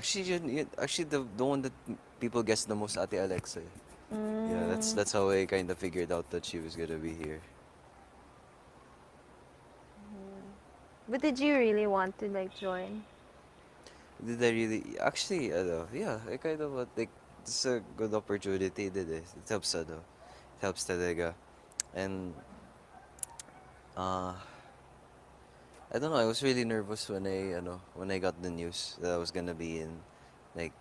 Actually, actually the one that people guess the most, Ate Alexa. Yeah, Mm, that's how I kind of figured out that she was gonna be here. but did you really want to like join? Did I really? Actually, yeah, I kind of like it's a good opportunity. Did it? It helps, it helps talaga. And uh, I don't know. I was really nervous when when I got the news that I was gonna be in, like,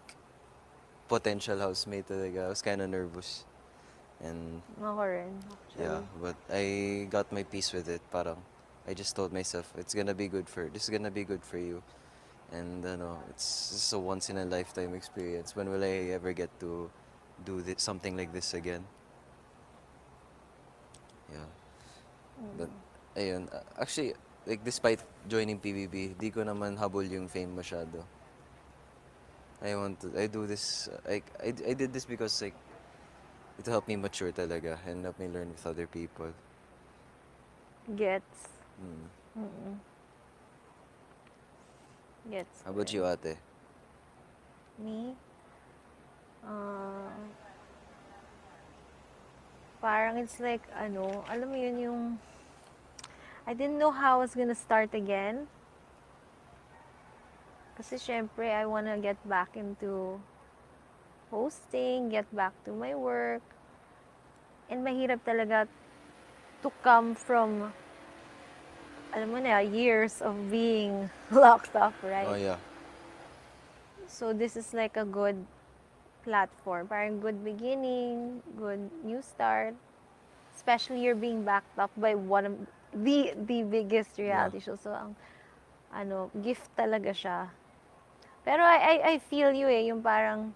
potential housemate talaga. I was kind of nervous, and Ako rin, yeah, actually. but I got my peace with it. Parang I just told myself it's gonna be good for this is gonna be good for you. And it's just a once in a lifetime experience. When will I ever get to do this, something like this again? Yeah. But Mm. ayun, actually, like, despite joining PBB, di ko naman habol yung fame masyado. I do this, I did this because, like, it helped me mature talaga and help me learn with other people. Gets. Mm. Mm-mm. Gets How ko about rin. you, ate? Me? Uh, Parang it's like, alam mo yun yung, I didn't know how I was gonna start again. Kasi syempre, I wanna get back into hosting, get back to my work. And mahirap talaga to come from, alam mo na, years of being locked up, Oh, right? yeah. So this is like a good platform. Parang good beginning, good new start. Especially you're being backed up by one of the biggest Yeah. reality show. So ang gift talaga siya. Pero I feel you eh, yung parang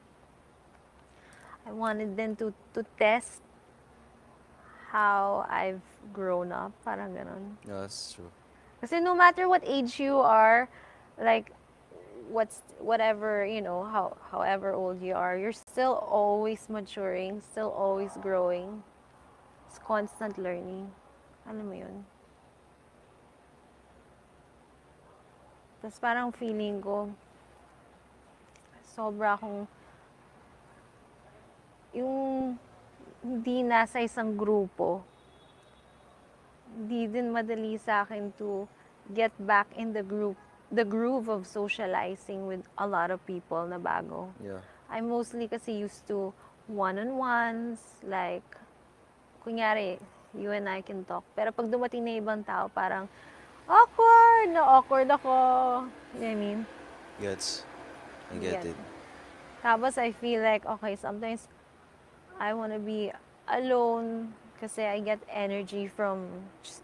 I wanted them to test how I've grown up, parang ganon. Yeah, that's true. Kasi no matter what age you are, like whatever, however old you are, you're still always maturing, still always growing. It's constant learning. Alam mo yun? Tapos parang feeling ko, sobra akong, yung hindi nasa isang grupo, hindi din madali sa akin to get back in the groove of socializing with a lot of people na bago. Yeah. I mostly kasi used to one-on-ones, like, kunyari, you and I can talk. Pero pag dumating na ibang tao, parang, awkward ako. You know what I mean? Gets. I get Yan. it. Tapos I feel like, okay, sometimes I want to be alone kasi I get energy from just,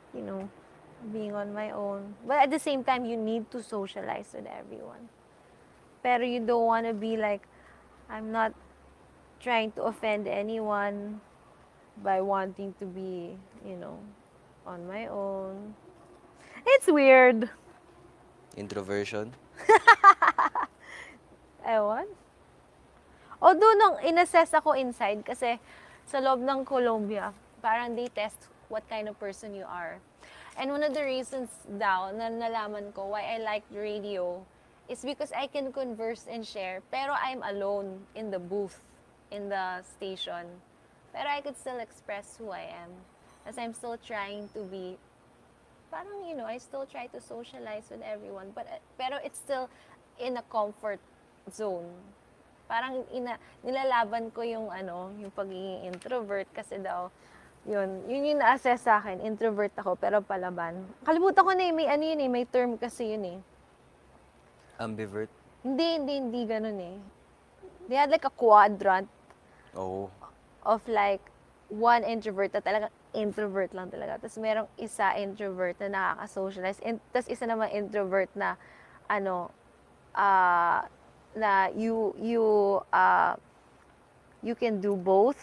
being on my own. But at the same time, you need to socialize with everyone. Pero you don't want to be like, I'm not trying to offend anyone by wanting to be, on my own. It's weird. Introversion. Ewan. Although, nung inassess ako inside, kasi sa loob ng Colombia, parang they test what kind of person you are. And one of the reasons daw na nalaman ko why I like radio is because I can converse and share, pero I'm alone in the booth, in the station. Pero I could still express who I am. As I'm still trying to be, parang, I still try to socialize with everyone. Pero it's still in a comfort zone. Parang nilalaban ko yung pagiging introvert kasi daw, yun yung na-assess sa akin, introvert ako pero palaban. Kalimutan ko na may yun eh, may term kasi yun eh. Ambivert. Hindi ganun eh. They had like a quadrant Oh. of like one introvert na talaga introvert lang talaga. Tapos merong isa introvert na nakaka-socialize. Tapos isa naman introvert na ano, uh, na you can do both.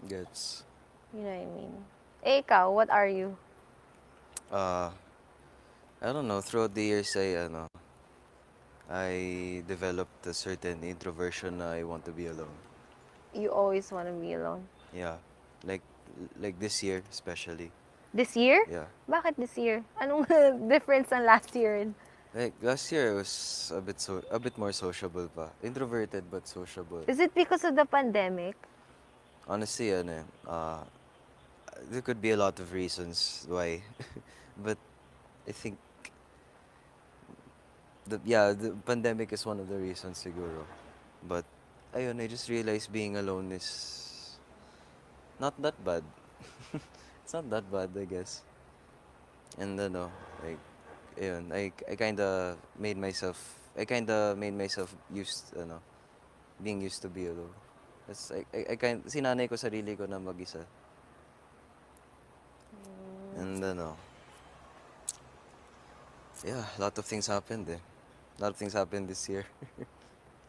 Gets. You know what I mean? Eh, ikaw, what are you? Uh, I don't know. Throughout the years, I developed a certain introversion na I want to be alone. You always want to be alone. Yeah. Like like this year especially. This year? Yeah. Bakit this year? Anong difference ng last year? Like last year I was a bit more sociable pa. Introverted but sociable. Is it because of the pandemic? Honestly, ano, there could be a lot of reasons why. But I think the pandemic is one of the reasons siguro. But ayun, I just realized being alone is not that bad. It's not that bad, I guess. And like ayun, I kinda made myself used, being used to be alone. That's sinanay ko sarili ko na mag-isa. And yeah, a lot of things happened eh. A lot of things happened this year.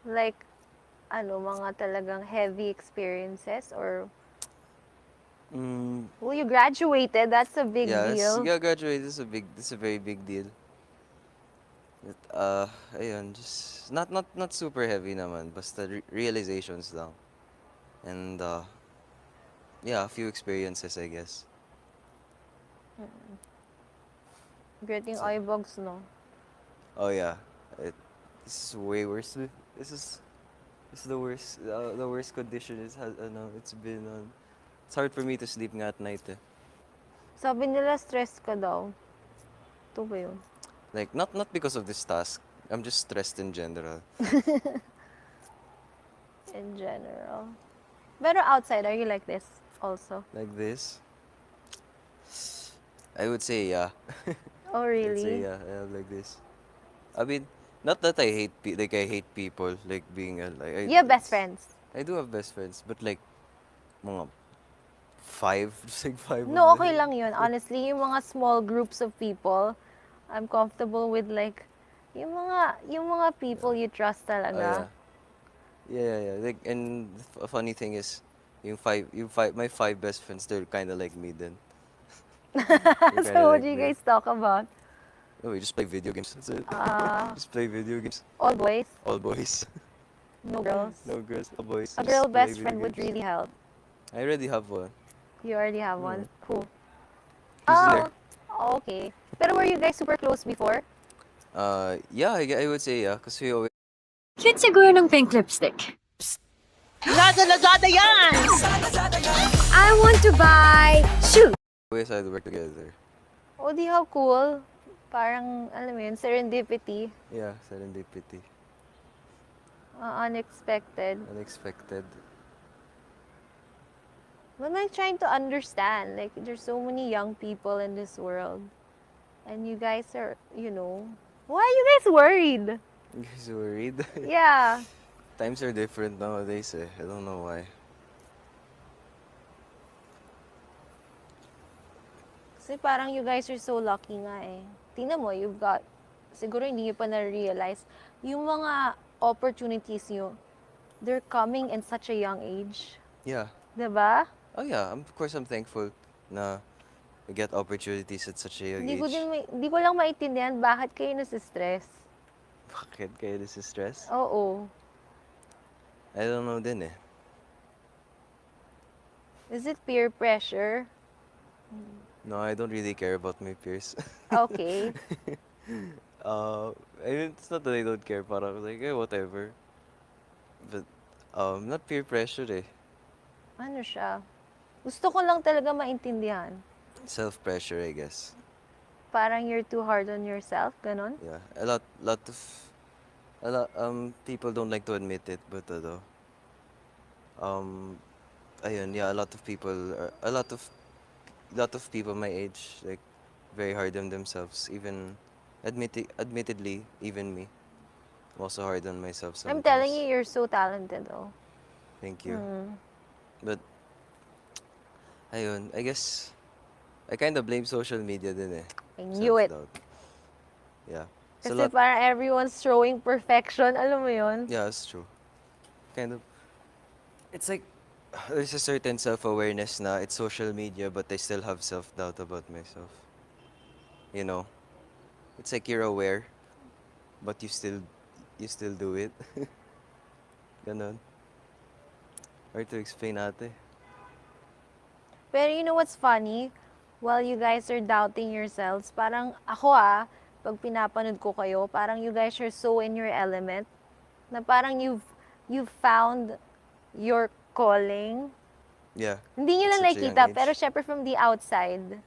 Like, mga talagang heavy experiences or Mm, well, you graduated, that's a big yeah, deal. graduate is this is a very big deal. But, ayun, just not super heavy naman, basta realizations lang. And yeah, a few experiences, I guess. Getting So, eyebags, no? oh yeah, it, this is way worse. This is this is the worst. The worst condition is it's been on. It's hard for me to sleep nga at night. Eh. Sabi nila stress ka daw. Ito ba yun? Like not because of this task. I'm just stressed in general. In general. Pero outside, are you like this also? Like this, I would say yeah. Oh, I'd say really? yeah. I am like this. I mean, not that I hate like I hate people like being like You have best friends? I do have best friends, but like mga five, just like five of No, okay them. lang yun. Honestly, yung mga small groups of people, I'm comfortable with like, yung mga people you trust Oh talaga. yeah, yeah. Like and a funny thing is, my five best friends, they're kind of like me. Then they're kind of So, what like do you me. guys talk about? Oh, we just play video games. That's it. Uh, Just play video games. all boys, All boys, no girls. no girls, all boys. A girl Just play best video friend would games. really help. I already have one. You already have Yeah. one. Who? He's there. Oh, okay. Pero were you guys super close before? Yeah, I would say yeah, cause we always Cute siguro ng pink lipstick. I want to buy shoes. had to work together. Oh, di how cool. Parang, alam mo yun, serendipity. Yeah, serendipity, Unexpected. unexpected. But I'm trying to understand, like, there's so many young people in this world. And you guys are, why are you guys worried? You guys worried? Yeah. Times are different nowadays. Eh. I don't know why. Kasi parang you guys are so lucky nga eh. Tingnan mo, you've got, siguro hindi nyo pa na-realize, yung mga opportunities nyo, they're coming in such a young age. Yeah. Diba? Oh yeah. Of course, I'm thankful na I get opportunities at such a young age. Hindi ko lang maintindihan bakit kayo nasistress. Bakit kayo stress? Oo. I don't know din eh. Is it peer pressure? No, I don't really care about my peers. Okay. I mean, it's not that I don't care. Parang like, whatever. But, not peer pressure eh. Ano siya? Gusto ko lang talaga maintindihan. Self-pressure, I guess. Parang you're too hard on yourself, ganon? Yeah. People don't like to admit it, but, um, ayun, yeah, a lot of people my age, like, very hard on themselves. Admittedly, even me. I'm also hard on myself I'm telling you, sometimes. you're so talented, oh. Thank you. Mm. But, ayun, I guess, I kind of blame social media din eh. I knew it. Self-doubt. Yeah. It's a Kasi lot. parang everyone's showing perfection, alam mo yun? Yeah, it's true. Kind of. It's like, there's a certain self-awareness na it's social media, but I still have self-doubt about myself. You know? It's like you're aware, but you still do it. Ganon. Hard to explain ate. Pero you know what's funny? While you guys are doubting yourselves, parang ako pag pinapanood ko kayo, parang you guys are so in your element, na parang you've found your calling. Yeah. Hindi nyo At lang such a young nakikita, age. pero syempre from the outside,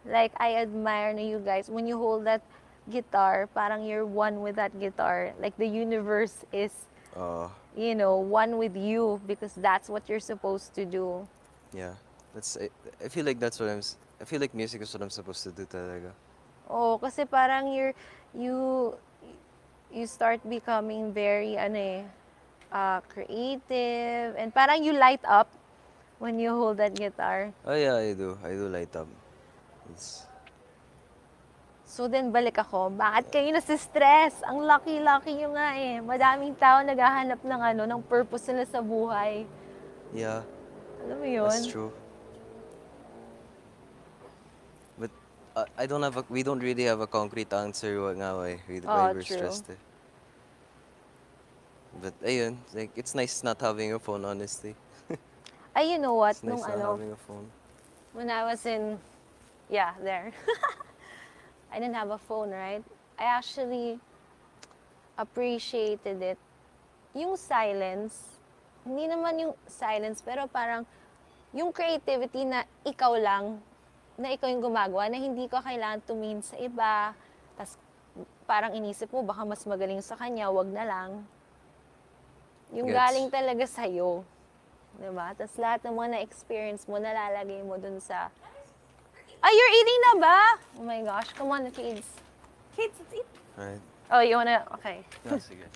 like, I admire na you guys, when you hold that guitar, parang you're one with that guitar. Like, the universe is, Uh, one with you because that's what you're supposed to do. yeah. I feel like I feel like music is what I'm supposed to do talaga. Oh, kasi parang you, you start becoming very, creative, and parang you light up when you hold that guitar. Oh yeah, I do. I do light up. It's, So then, balik ako. Bakit kayo nasi-stress? Ang lucky-lucky nyo nga eh. Madaming tao naghahanap ng purpose nila sa buhay. yeah, Alam mo yun? that's true. But we don't really have a concrete answer why Oh, we're true. stressed eh. But ayun, like it's nice not having a phone, honestly. Ay, you know what? It's nice not having a phone. When I was in, yeah, there. I didn't have a phone, right? I actually appreciated it. Yung silence, hindi naman yung silence, pero parang yung creativity na ikaw lang, na ikaw yung gumagawa, na hindi ko kailangan tumingin sa iba, tas parang inisip mo, baka mas magaling sa kanya, wag na lang. Yung Gets. galing talaga sa'yo. Diba? Tas lahat ng mga na-experience mo, nalalagay mo dun sa... Ay, you're eating na ba? Oh my gosh, come on, kids. Kids, let's eat. Right? Oh, you wanna... Okay. Yeah, sige.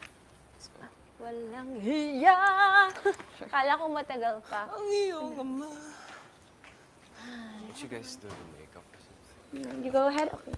Walang hiya! Kala ko matagal pa. Ang iyong ama. What you guys do to makeup or something? You go ahead. Okay.